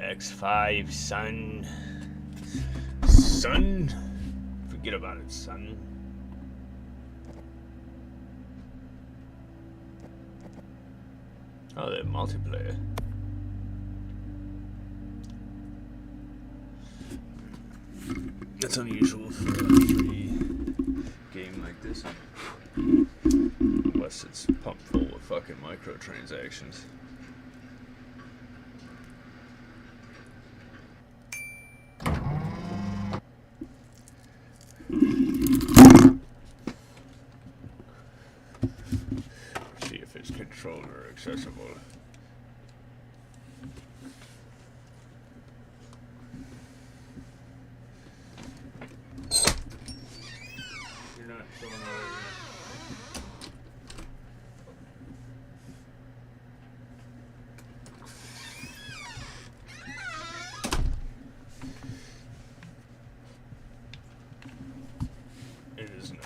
X5, son. Son? Forget about it, son. Oh, they're multiplayer. That's unusual for a free game like this. Unless it's pumped full of fucking microtransactions. See if it's controlled or accessible. You're not showing all it is not.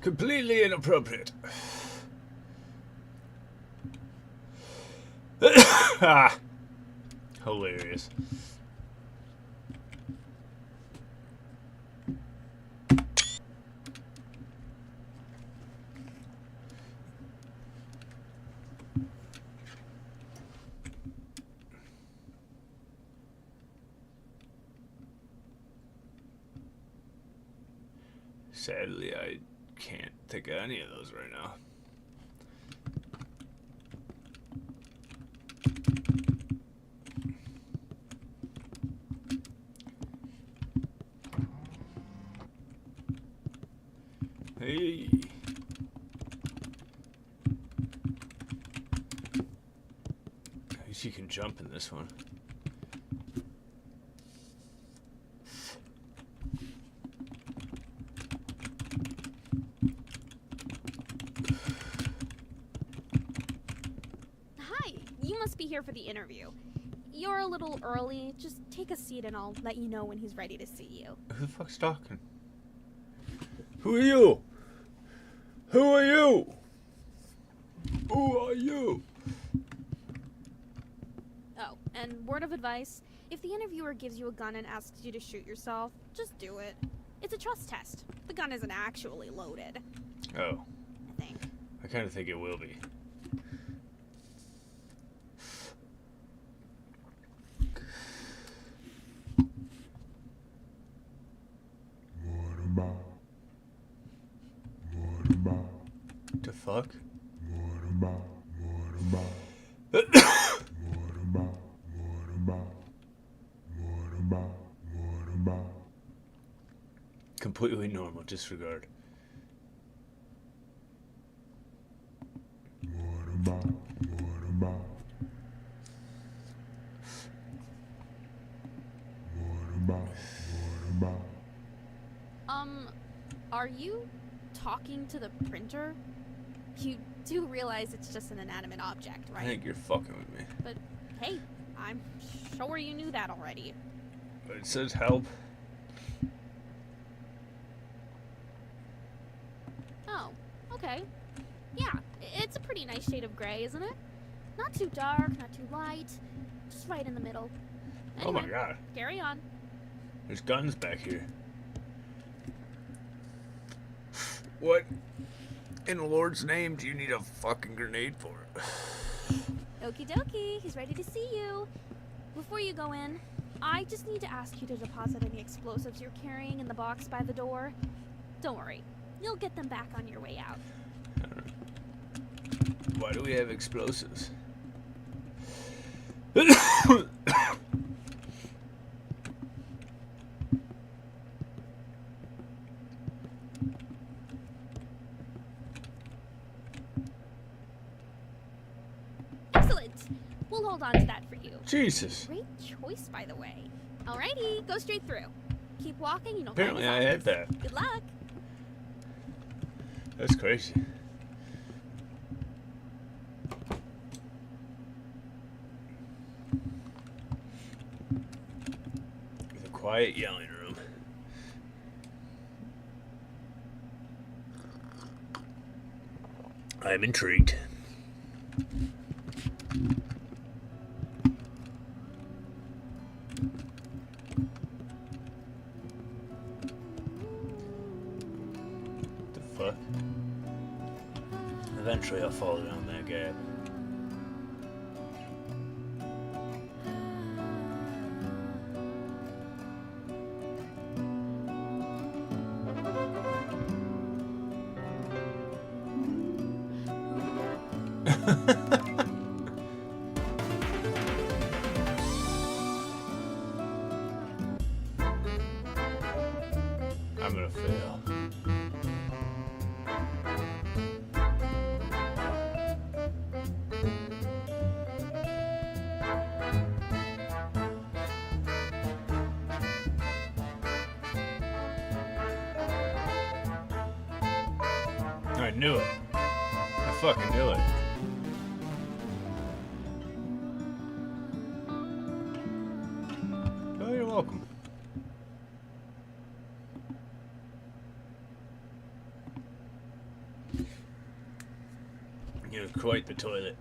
Completely inappropriate. Ah, hilarious. Sadly, I can't think of any of those right now. Hey. At least you can jump in this one. Hi, you must be here for the interview. You're a little early. Just take a seat and I'll let you know when he's ready to see you. Who the fuck's talking? Who are you? Who are you? Who are you? Oh, and word of advice, if the interviewer gives you a gun and asks you to shoot yourself, just do it. It's a trust test. The gun isn't actually loaded, Oh, I think. I kind of think it will be. The fuck? Completely normal, disregard. Are you talking to the printer? You do realize it's just an inanimate object, I right? think you're fucking with me. But hey, I'm sure you knew that already. But it says help. Oh, okay. Yeah, it's a pretty nice shade of gray, isn't it? Not too dark, not too light, just right in the middle. Oh my Anyway, god. carry on. There's guns back here. What in the Lord's name do you need a fucking grenade for? Okie dokie, he's ready to see you. Before you go in, I just need to ask you to deposit any explosives you're carrying in the box by the door. Don't worry, you'll get them back on your way out. Why do we have explosives? Excellent! We'll hold on to that for you. Jesus. Great choice, by the way. Alrighty, go straight through. Keep walking, you know. Apparently I had that. Good luck. That's crazy. quiet yelling room. I'm intrigued. The fuck? Eventually I'll fall down that gap. I'm gonna fail. I knew it. I fucking knew it. Oh, you're welcome. You're quite the toilet.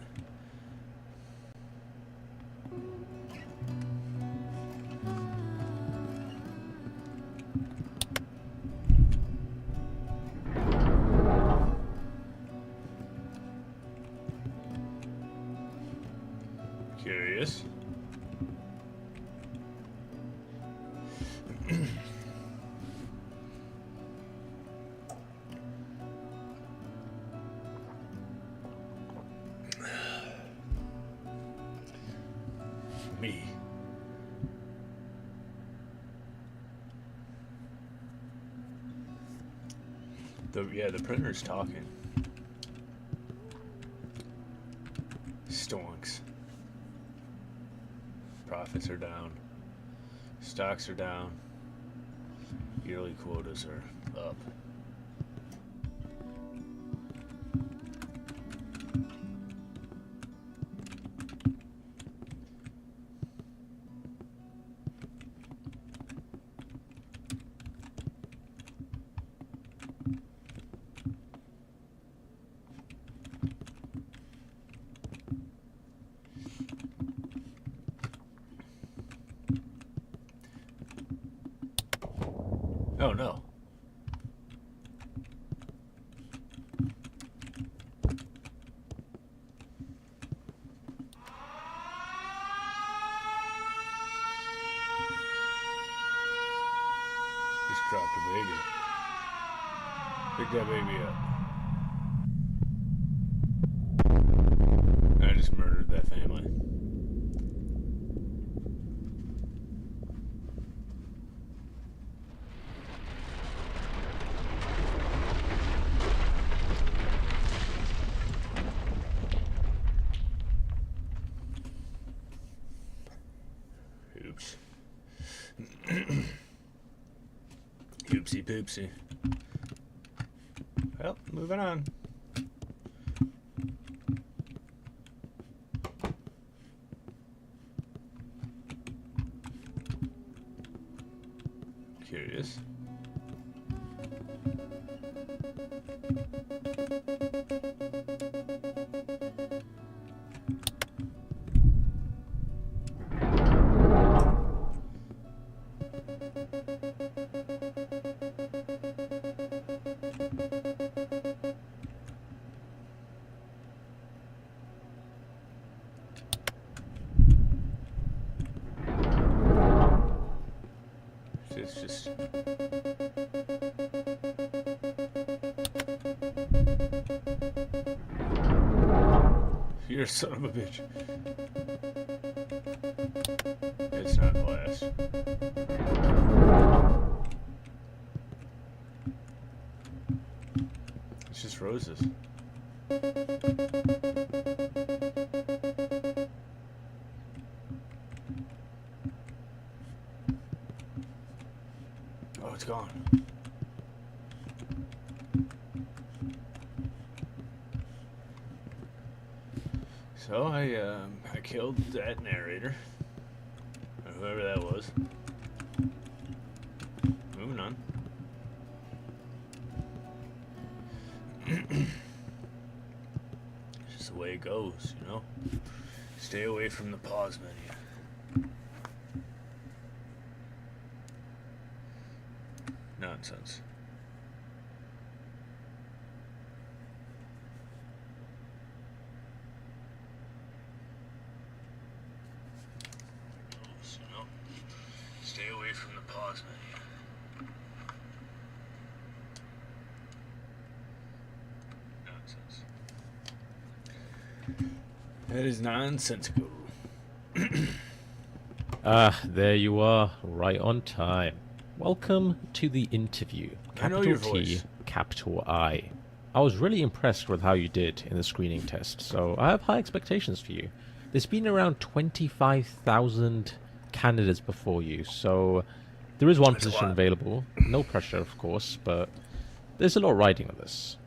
Curious. Me. The printer's talking. Stonks. Profits are down. Stocks are down. Yearly quotas are up. Oh no. Just dropped a baby. Pick that baby up. I just murdered that family. Oops. Oopsie poopsie. Well, moving on. Curious. It's just you're a son of a bitch. It's not glass. It's just roses. Oh, it's gone. So I killed that narrator, or whoever that was. it goes, you know? Stay away from the pause menu. Nonsense. You know? Stay away from the pause menu. Nonsense. That is nonsensical. There you are, right on time. Welcome to the interview. I know your Capital T, voice. capital I. I was really impressed with how you did in the screening test, so I have high expectations for you. There's been around 25,000 candidates before you, so there is one That's a position lot. available. No pressure, of course, but there's a lot riding on this.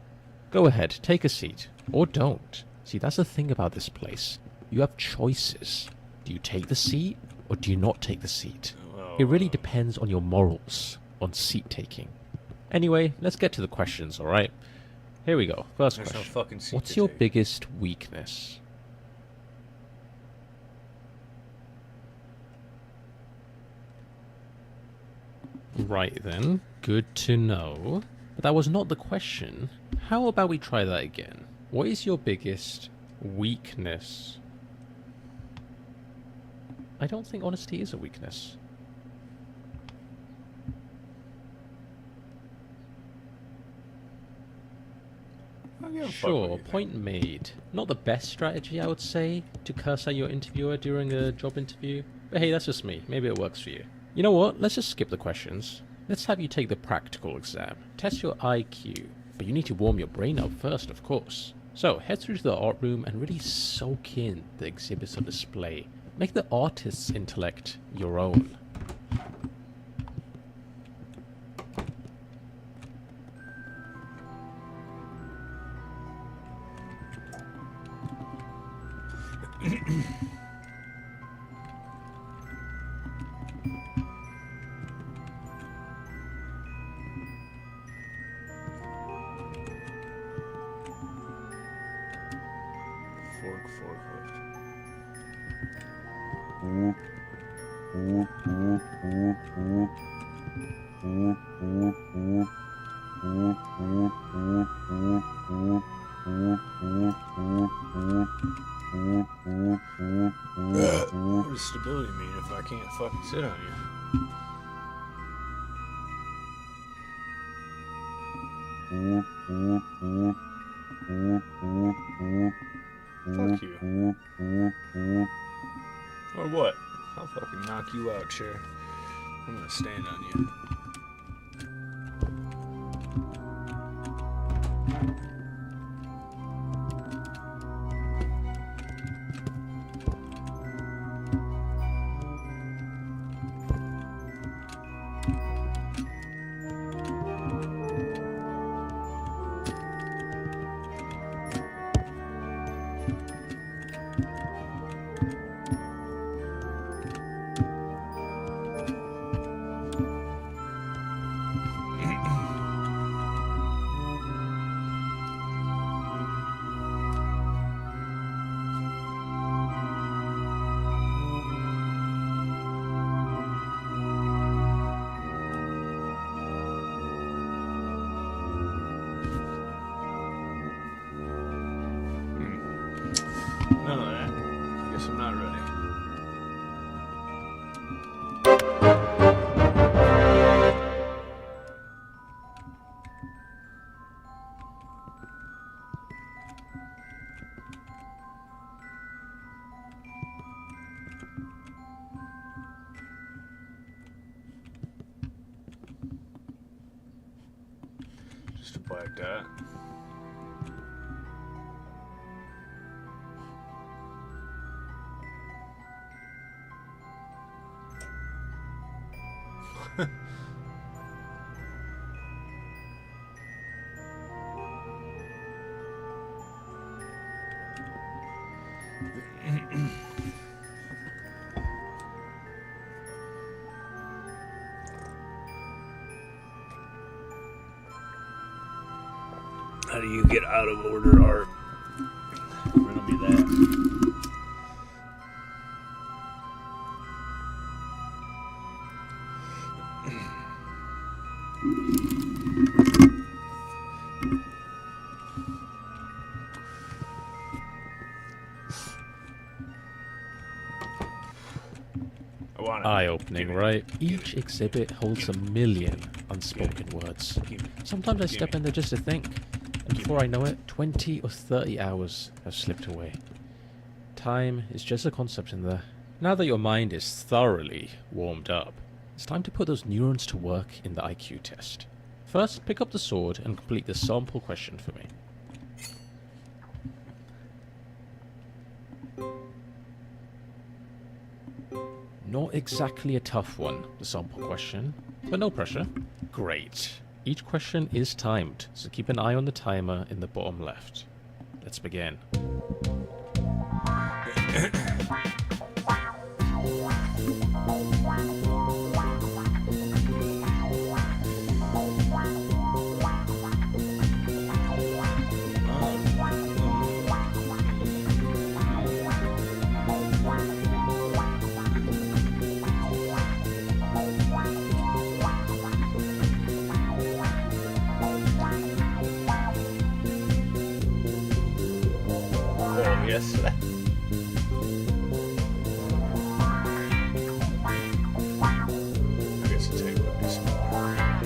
Go ahead, take a seat. Or don't. See, that's the thing about this place. You have choices. Do you take the seat, or do you not take the seat? Well, It really depends on your morals on seat taking. Anyway, let's get to the questions, alright? Here we go. First there's no question. fucking seat What's to your take. biggest weakness? Right then. Good to know. But that was not the question. How about we try that again? What is your biggest weakness? I don't think honesty is a weakness. I don't give a fuck Sure, what you point think. made. Not the best strategy, I would say, to curse at your interviewer during a job interview. But hey, that's just me. Maybe it works for you. You know what? Let's just skip the questions. Let's have you take the practical exam. Test your IQ. But you need to warm your brain up first, of course. So, head through to the art room and really soak in the exhibits on display. Make the artist's intellect your own. Forklift. What does stability mean if I can't fucking sit on you? Fuck you. Or what? I'll fucking knock you out, chair. I'm gonna stand on you. None of that. Guess I'm not ready. Just a black dot. How do you get out of order art? Run gonna be that. I want it. Eye-opening, Give it. right? Give Each it. exhibit holds a million unspoken words. Give it. Sometimes I Give step me. in there just to think, and before I know it, 20 or 30 hours have slipped away. Time is just a concept in there. Now that your mind is thoroughly warmed up, it's time to put those neurons to work in the IQ test. First, pick up the sword and complete the sample question for me. Not exactly a tough one, the sample question, but no pressure. Great. Each question is timed, so keep an eye on the timer in the bottom left. Let's begin. Oh, yes. I guess the table would be smaller.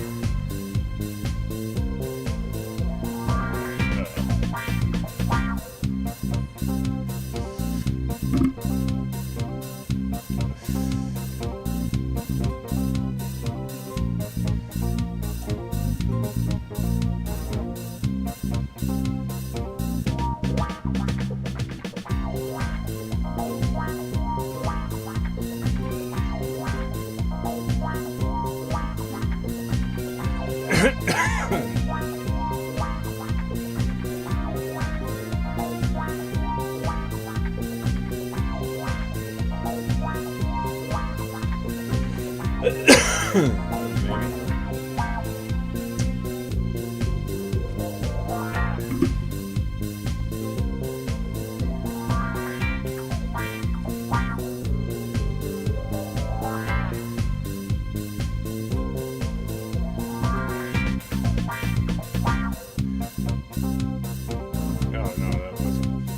Oh no, that wasn't.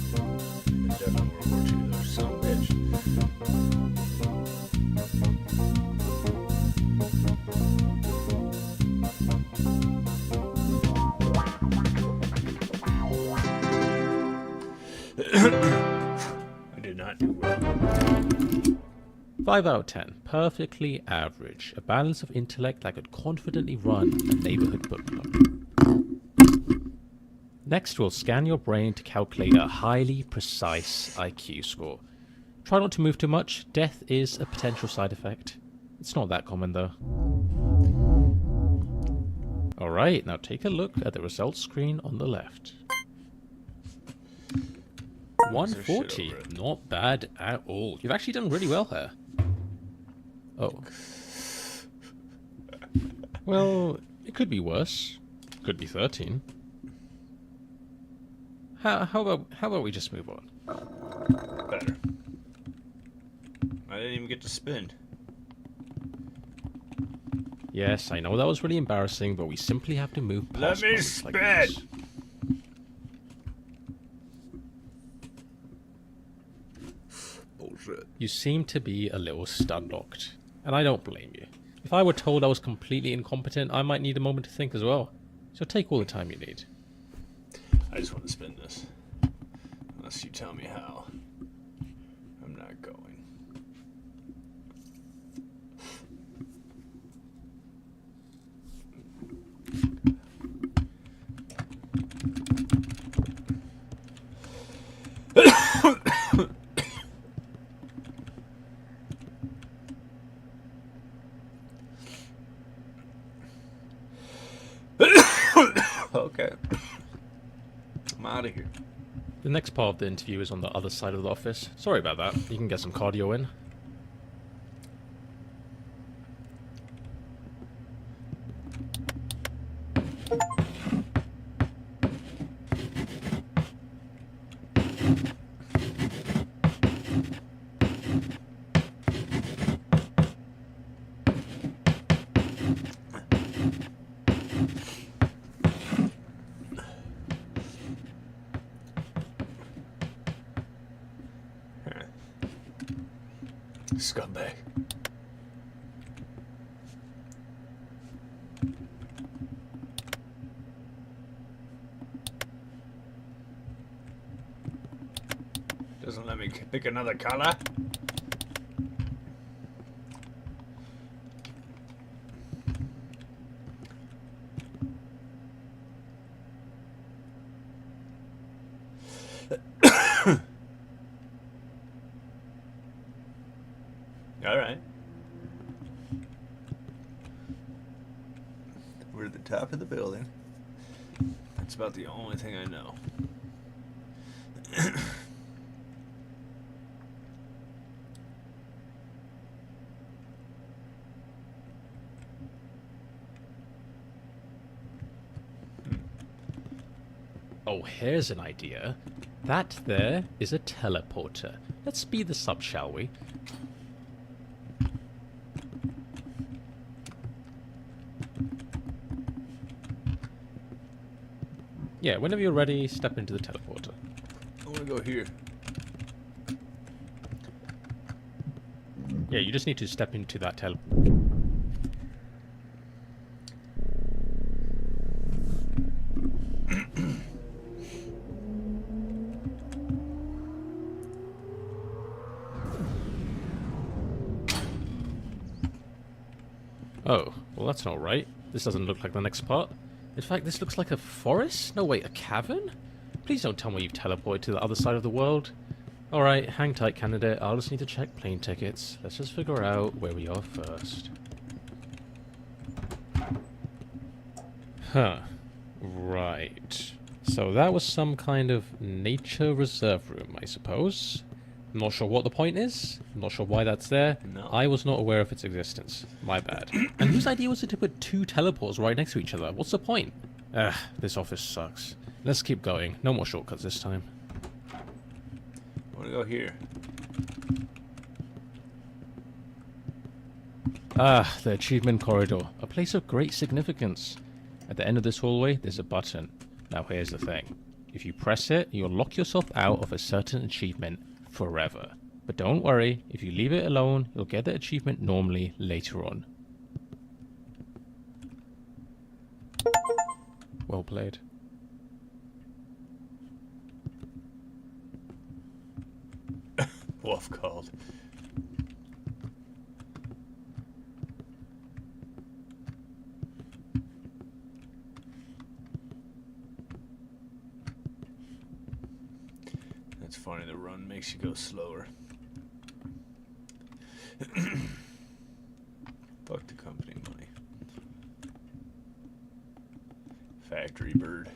It's definitely World War II though, son of a bitch. I did not do well. 5 out of 10. Perfectly average. A balance of intellect that could confidently run a neighborhood book club. Next, we'll scan your brain to calculate a highly precise IQ score. Try not to move too much. Death is a potential side effect. It's not that common though. Alright, now take a look at the results screen on the left. 140. over it. Not bad at all. You've actually done really well here. Oh. Well, it could be worse. Could be 13. How about we just move on? Better. I didn't even get to spin. Yes, I know that was really embarrassing, but we simply have to move past Let me moments like spin! these. Bullshit. You seem to be a little stun-locked, and I don't blame you. If I were told I was completely incompetent, I might need a moment to think as well. So take all the time you need. I just want to spin this. Unless you tell me how. I'm not going. Okay. I'm out of here. The next part of the interview is on the other side of the office. Sorry about that. You can get some cardio in. scumbag. Doesn't let me pick another color. All right. We're at the top of the building. That's about the only thing I know. Oh, here's an idea. That there is a teleporter. Let's speed this up, shall we? Yeah, whenever you're ready, step into the teleporter. I want to go here. Yeah, you just need to step into that Oh, well that's not right. This doesn't look like the next part. In fact, this looks like a forest? No, wait, a cavern? Please don't tell me you've teleported to the other side of the world. Alright, hang tight, candidate. I'll just need to check plane tickets. Let's just figure out where we are first. Huh. Right. So that was some kind of nature reserve room, I suppose. Not sure what the point is. Not sure why that's there. No. I was not aware of its existence. My bad. And whose idea was it to put two teleports right next to each other? What's the point? Ugh, this office sucks. Let's keep going. No more shortcuts this time. I want to go here. Ah, the achievement corridor. A place of great significance. At the end of this hallway, there's a button. Now here's the thing. If you press it, you'll lock yourself out of a certain achievement forever. But don't worry, if you leave it alone, you'll get the achievement normally later on. Well played. Wolf called. That's funny, the run makes you go slower. Fuck the company money. Factory bird.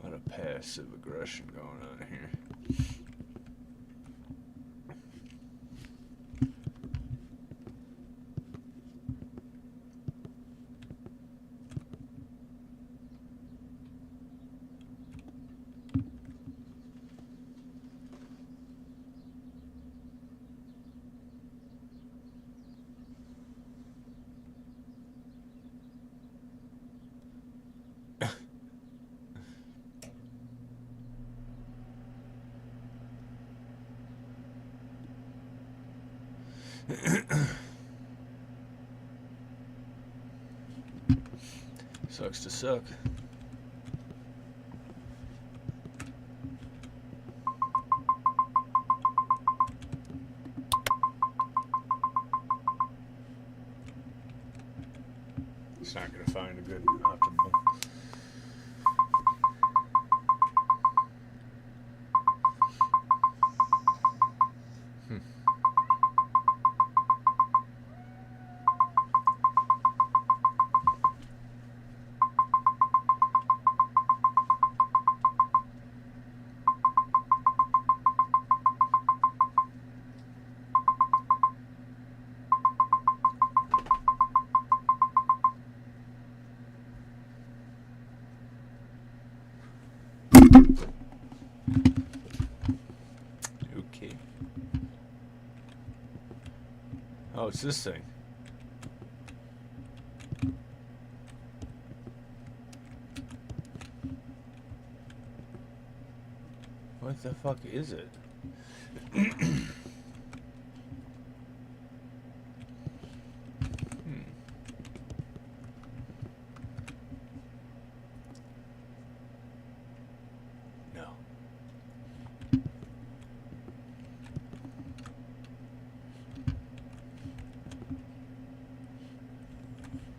A lot of passive aggression going on here. Sucks to suck. It's not gonna find a good optimal. Okay. Oh, it's this thing. What the fuck is it? No.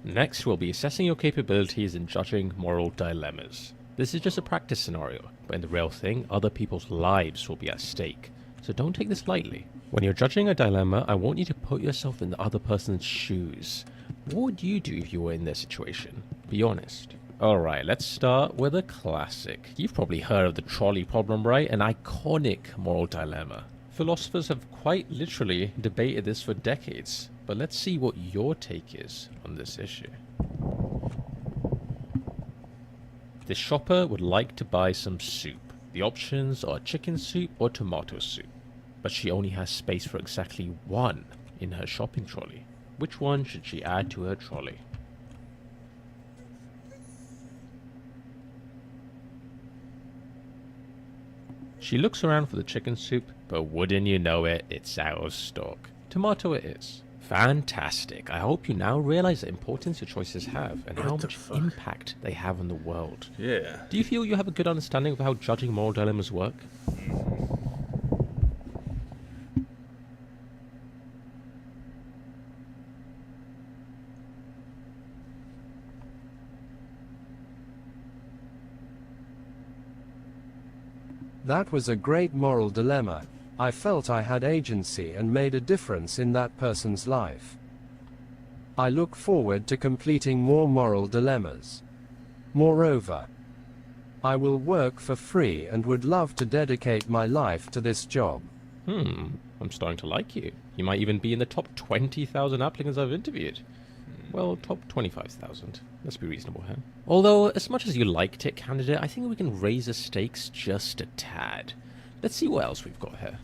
Next, we'll be assessing your capabilities in judging moral dilemmas. This is just a practice scenario, but in the real thing, other people's lives will be at stake, so don't take this lightly. When you're judging a dilemma, I want you to put yourself in the other person's shoes. What would you do if you were in their situation? Be honest. Alright, let's start with a classic. You've probably heard of the trolley problem, right? An iconic moral dilemma. Philosophers have quite literally debated this for decades, but let's see what your take is on this issue. The shopper would like to buy some soup. The options are chicken soup or tomato soup, but she only has space for exactly one in her shopping trolley. Which one should she add to her trolley? She looks around for the chicken soup, but wouldn't you know it, it's out of stock. Tomato it is. Fantastic. I hope you now realize the importance your choices have and how What the much fuck? impact they have on the world. Yeah. Do you feel you have a good understanding of how judging moral dilemmas work? That was a great moral dilemma. I felt I had agency and made a difference in that person's life. I look forward to completing more moral dilemmas. Moreover, I will work for free and would love to dedicate my life to this job. I'm starting to like you. You might even be in the top 20,000 applicants I've interviewed. Well, top 25,000. Let's be reasonable here. Although, as much as you liked it, candidate, I think we can raise the stakes just a tad. Let's see what else we've got here.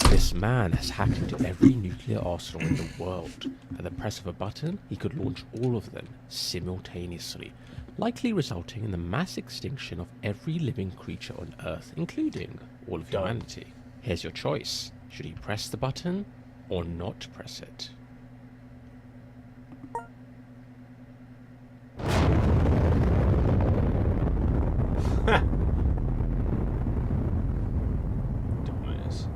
This man has hacked into every nuclear arsenal in the world. At the press of a button, he could launch all of them simultaneously, likely resulting in the mass extinction of every living creature on Earth, including all of Done. humanity. Here's your choice. Should he press the button or not press it? Dumbass.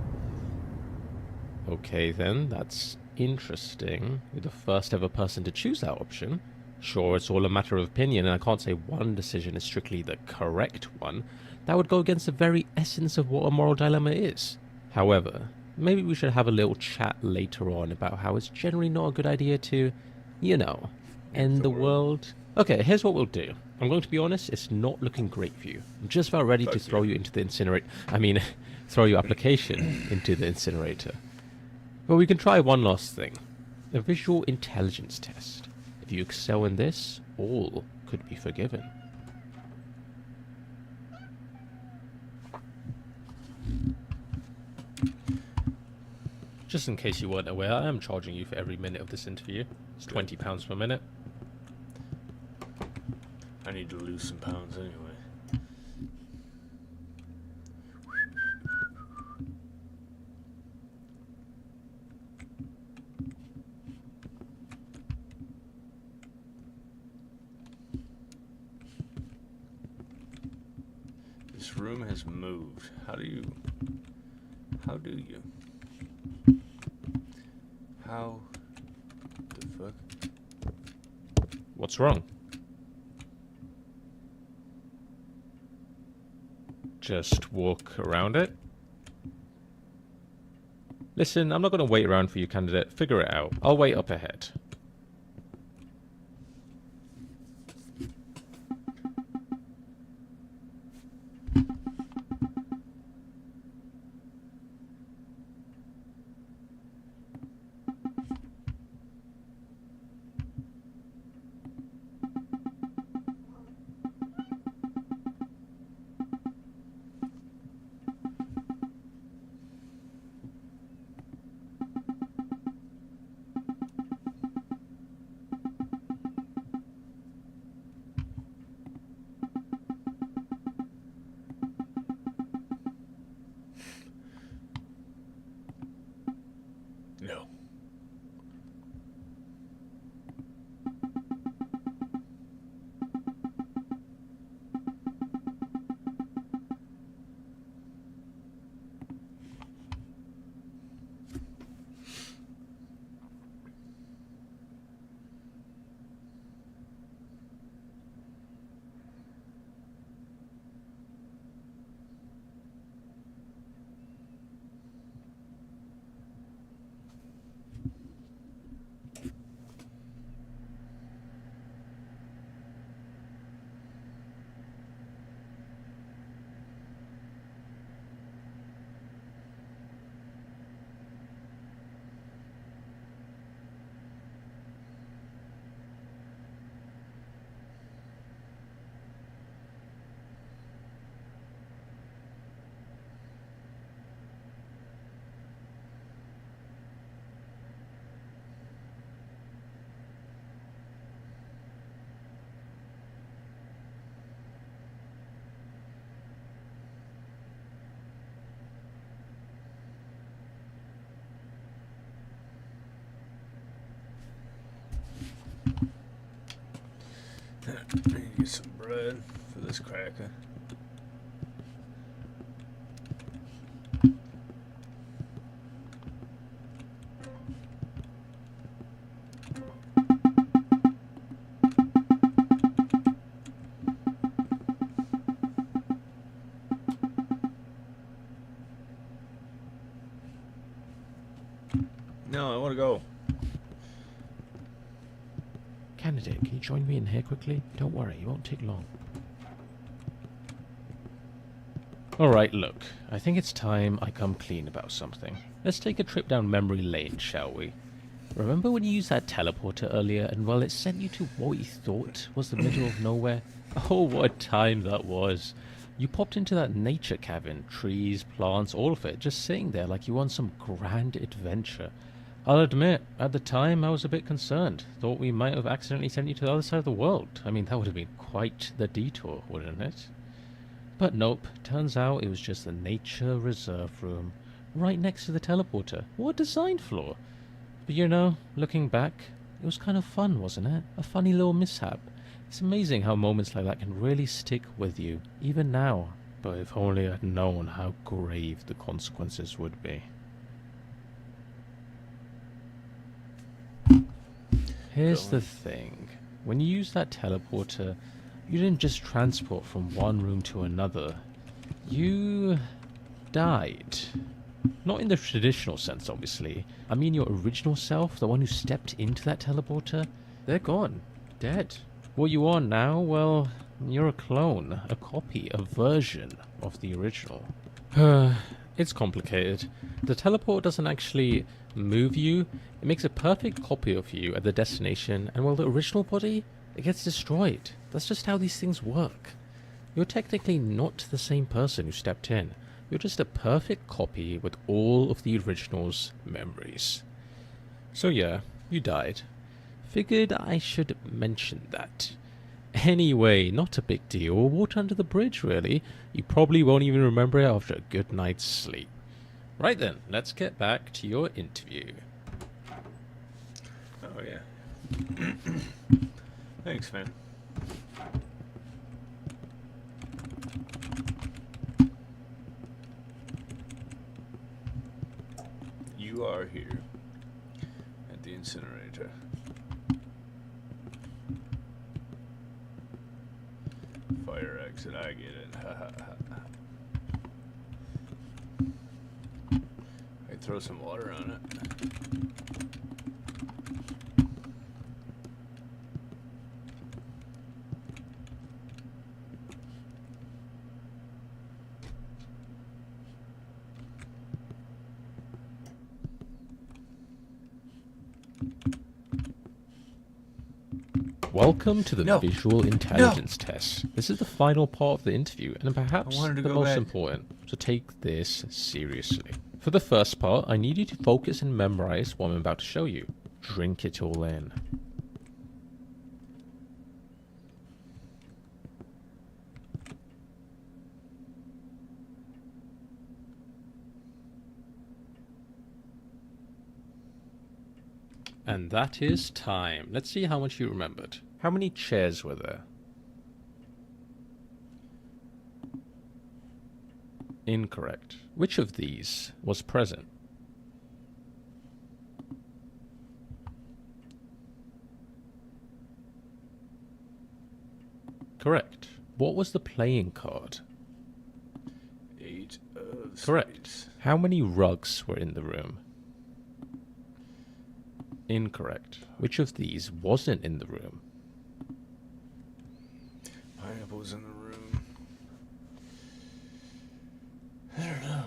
Okay then, that's interesting. You're the first ever person to choose that option. Sure, it's all a matter of opinion, and I can't say one decision is strictly the correct one. That would go against the very essence of what a moral dilemma is. However, maybe we should have a little chat later on about how it's generally not a good idea to, you know, end the world. Okay, here's what we'll do. I'm going to be honest, it's not looking great for you. I'm just about ready to Fuck throw you into the incinerator. Throw your application into the incinerator. But we can try one last thing. A visual intelligence test. If you excel in this, all could be forgiven. Just in case you weren't aware, I am charging you for every minute of this interview. It's £20 per minute. I need to lose some pounds anyway. This room has moved. How do you? How the fuck? What's wrong? Just walk around it? Listen, I'm not going to wait around for you, candidate. Figure it out. I'll wait up ahead. Get some bread for this cracker. No, I want to go. Candidate, can you join me in here quickly? Don't worry, it won't take long. Alright, look. I think it's time I come clean about something. Let's take a trip down memory lane, shall we? Remember when you used that teleporter earlier and, well, it sent you to what you thought was the middle of nowhere? Oh, what a time that was. You popped into that nature cabin, trees, plants, all of it, just sitting there like you were on some grand adventure. I'll admit, at the time I was a bit concerned. Thought we might have accidentally sent you to the other side of the world. I mean, that would have been quite the detour, wouldn't it? But nope, turns out it was just the nature reserve room, right next to the teleporter. What a design flaw! But you know, looking back, it was kind of fun, wasn't it? A funny little mishap. It's amazing how moments like that can really stick with you, even now. But if only I'd known how grave the consequences would be. Here's the thing. When you use that teleporter, you didn't just transport from one room to another. You died. Not in the traditional sense, obviously. I mean your original self, the one who stepped into that teleporter, they're gone. Dead. What you are now, well, you're a clone, a copy, a version of the original. It's complicated. The teleport doesn't actually move you. It makes a perfect copy of you at the destination, and while the original body, it gets destroyed. That's just how these things work. You're technically not the same person who stepped in. You're just a perfect copy with all of the original's memories. So yeah, you died. Figured I should mention that. Anyway, not a big deal. Water under the bridge, really. You probably won't even remember it after a good night's sleep. Right then, let's get back to your interview. Oh, yeah. Thanks, man. You are here at the incinerator. Fire exit, I get it. Ha ha ha. I throw some water on it. Welcome to the No. visual intelligence test. This is the final part of the interview, and perhaps I wanted to the go most back. important, so take this seriously. For the first part, I need you to focus and memorize what I'm about to show you. Drink it all in. And that is time. Let's see how much you remembered. How many chairs were there? Incorrect. Which of these was present? Correct. What was the playing card? 8 of Correct. spades. How many rugs were in the room? Incorrect. Which of these wasn't in the room? Pineapples in the room. I don't know.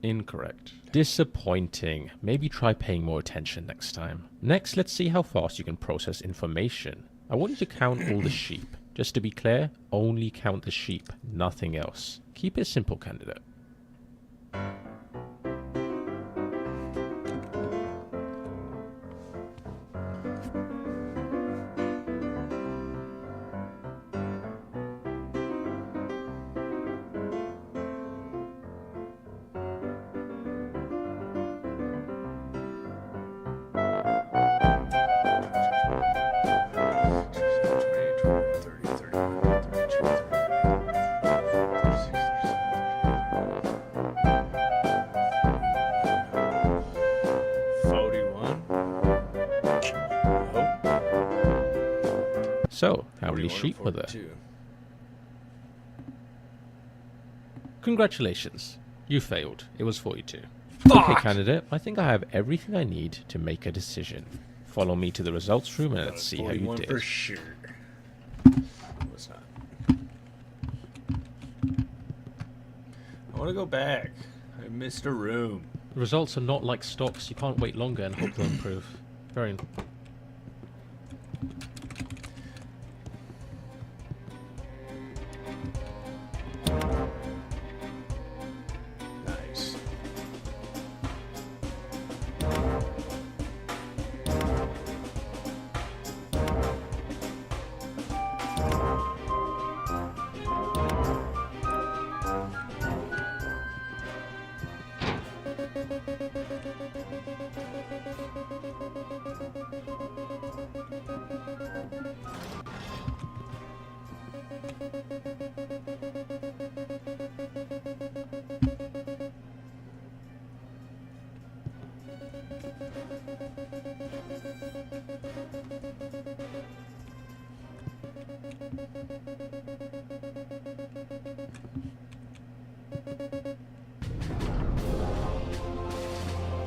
Incorrect. Disappointing. Maybe try paying more attention next time. Next, let's see how fast you can process information. I want you to count all the sheep. Just to be clear, only count the sheep, nothing else. Keep it simple, candidate. So, how many 41 sheep and were there? 42. Congratulations. You failed. It was 42. Fuck! Okay, candidate, I think I have everything I need to make a decision. Follow me to the results room and let's see how you 41 did. for sure. What's not? I want to go back. I missed a room. Results are not like stocks. You can't wait longer and hope they'll improve. Very. Nice.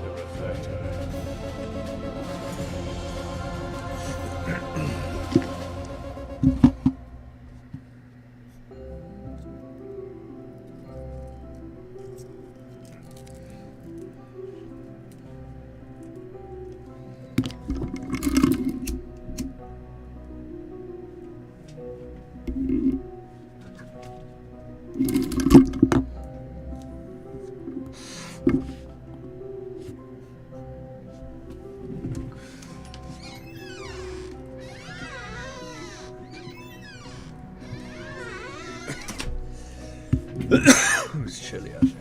The reflector. It's chilly out there.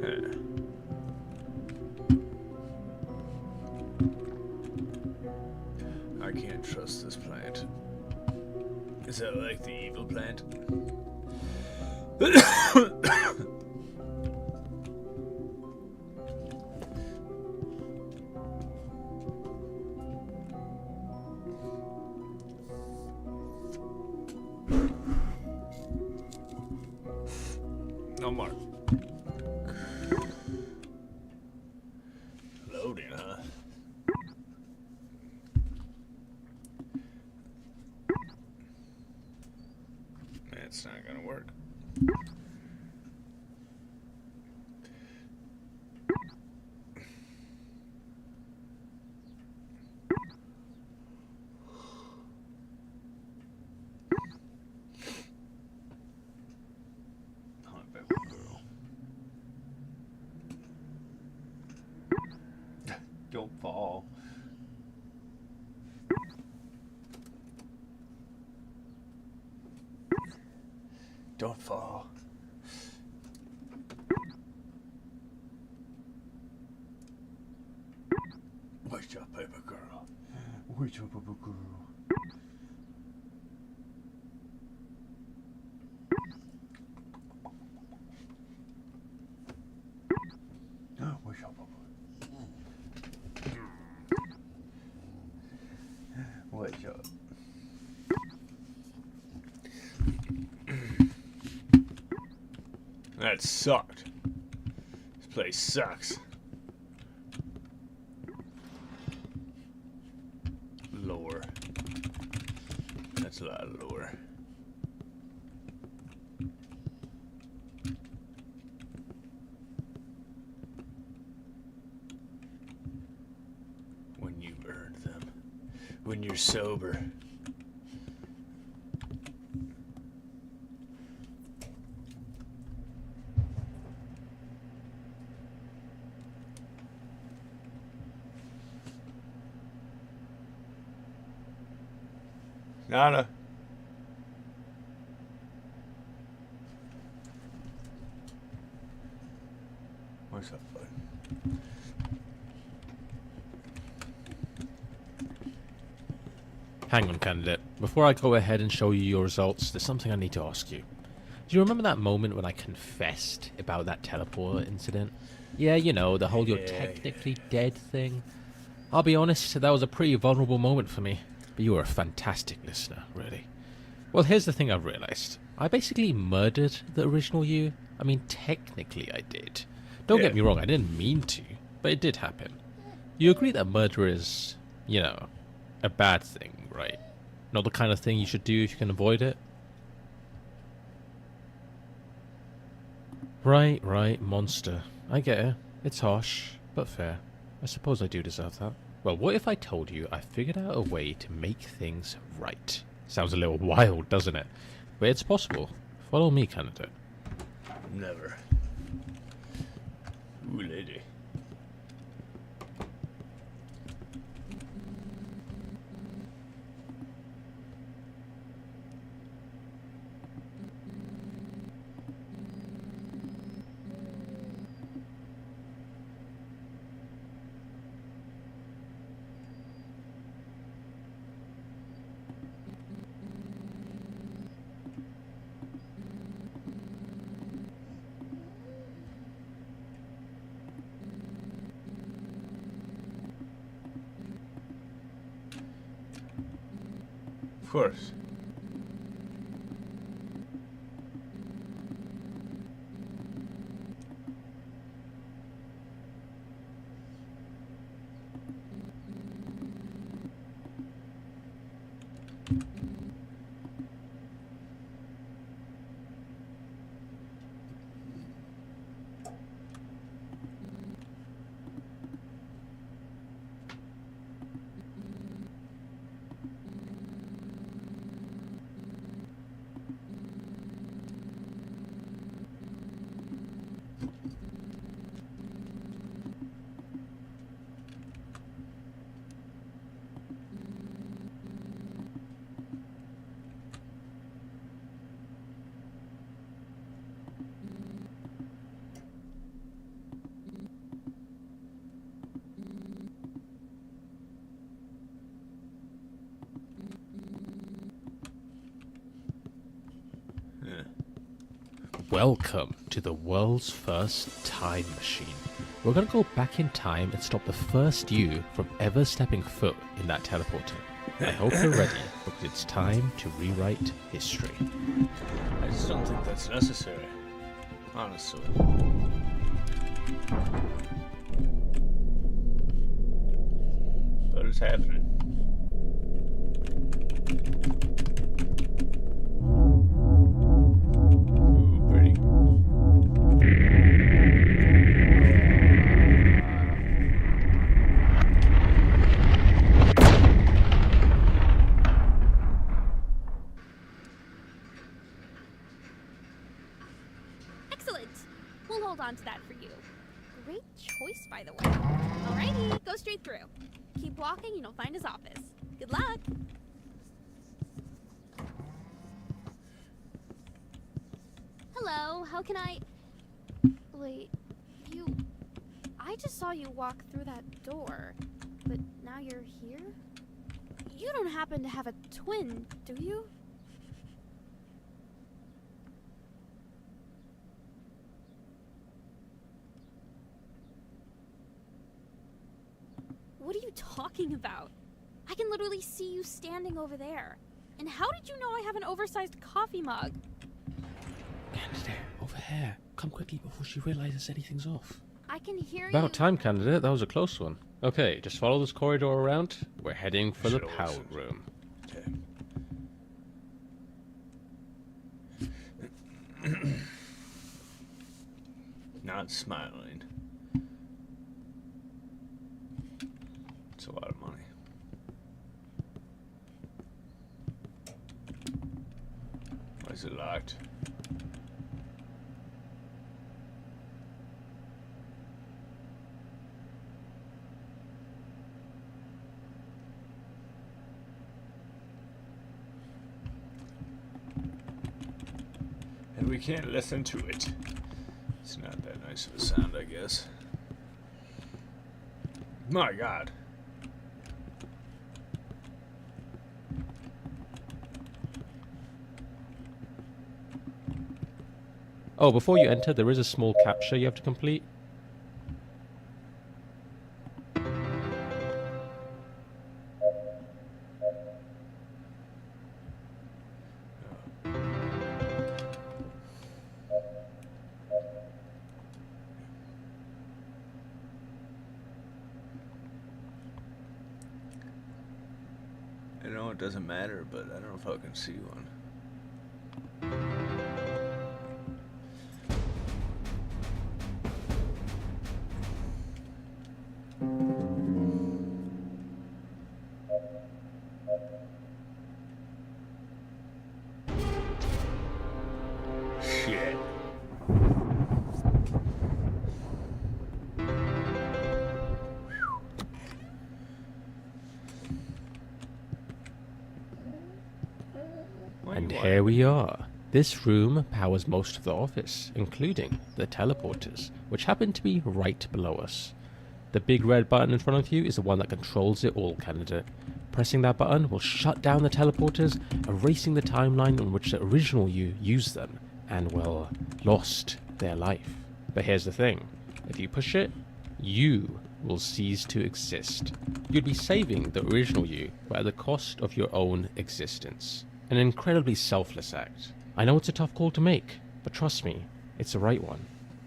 Huh. I can't trust this plant. Is that like the evil plant? No more. Loading, huh? That's not gonna work. Hot pepper girl. Don't fall. Don't fall. Where's your paper girl? Where's your paper girl? Where's your paper? Where's your... That sucked. This place sucks. Lore. That's a lot of lore. When you earned them. When you're sober. Nada. Where's that button? Hang on, candidate. Before I go ahead and show you your results, there's something I need to ask you. Do you remember that moment when I confessed about that teleporter incident? Yeah, you know, the whole you're technically dead thing. I'll be honest, that was a pretty vulnerable moment for me. But you were a fantastic listener, really. Well, here's the thing I've realized. I basically murdered the original you. I mean, technically I did. Don't get me wrong, I didn't mean to, but it did happen. You agree that murder is, you know, a bad thing, right? Not the kind of thing you should do if you can avoid it? Right, monster. I get it. It's harsh, but fair. I suppose I do deserve that. Well, what if I told you I figured out a way to make things right? Sounds a little wild, doesn't it? But it's possible. Follow me, candidate. Never. Ooh, lady. Of course. Welcome to the world's first time machine. We're gonna go back in time and stop the first you from ever stepping foot in that teleporter. I hope you're ready, because it's time to rewrite history. I just don't think that's necessary. Honestly. But it's happening. Ooh, pretty. Excellent. We'll hold on to that for you. Great choice, by the way. Alrighty, go straight through. Keep walking and you'll find his office. Good luck. Hello, how can I... Wait, I just saw you walk through that door, but now you're here? You don't happen to have a twin, do you? What are you talking about? I can literally see you standing over there. And how did you know I have an oversized coffee mug? Candidate, over here. Come quickly before she realizes anything's off. I can hear you. About time, candidate. That was a close one. Okay, just follow this corridor around. We're heading for the Should've power listened. room. Okay. Not smiling. It's a lot of money. Why is it locked? and we can't listen to it. It's not that nice of a sound, I guess. My God. Oh, before you enter, there is a small captcha you have to complete. I know it doesn't matter, but I don't know if I can see one. Shit. And here we are. This room powers most of the office, including the teleporters, which happen to be right below us. The big red button in front of you is the one that controls it all, candidate. Pressing that button will shut down the teleporters, erasing the timeline on which the original you used them, and, well, lost their life. But here's the thing. If you push it, you will cease to exist. You'd be saving the original you, but at the cost of your own existence. An incredibly selfless act. I know it's a tough call to make, but trust me, it's the right one.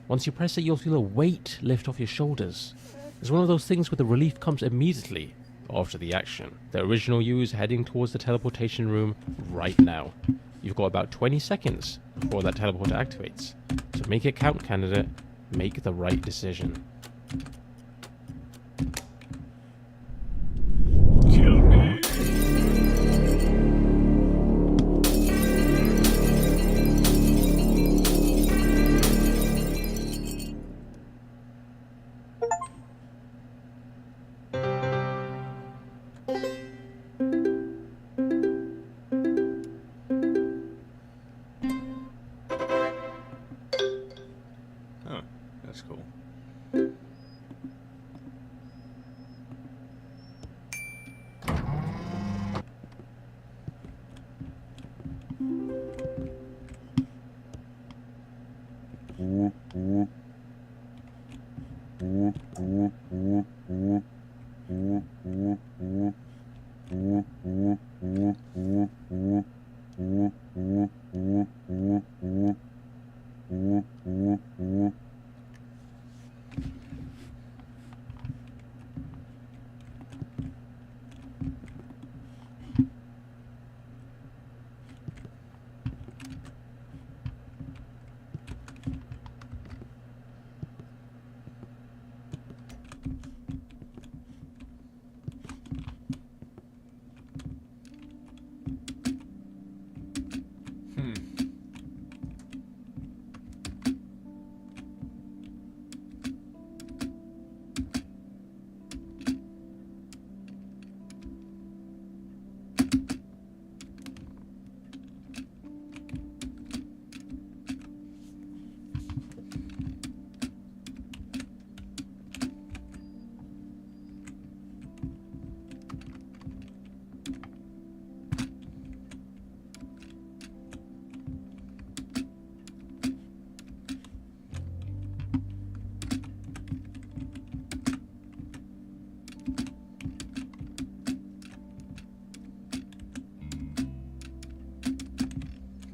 Once you press it, you'll feel a weight lift off your shoulders. It's one of those things where the relief comes immediately after the action. The original you is heading towards the teleportation room right now. You've got about 20 seconds before that teleporter activates. So make it count, candidate. Make the right decision. Kill me. Huh, that's cool.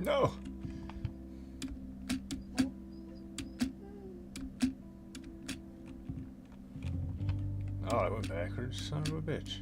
No. Oh, I went backwards, son of a bitch.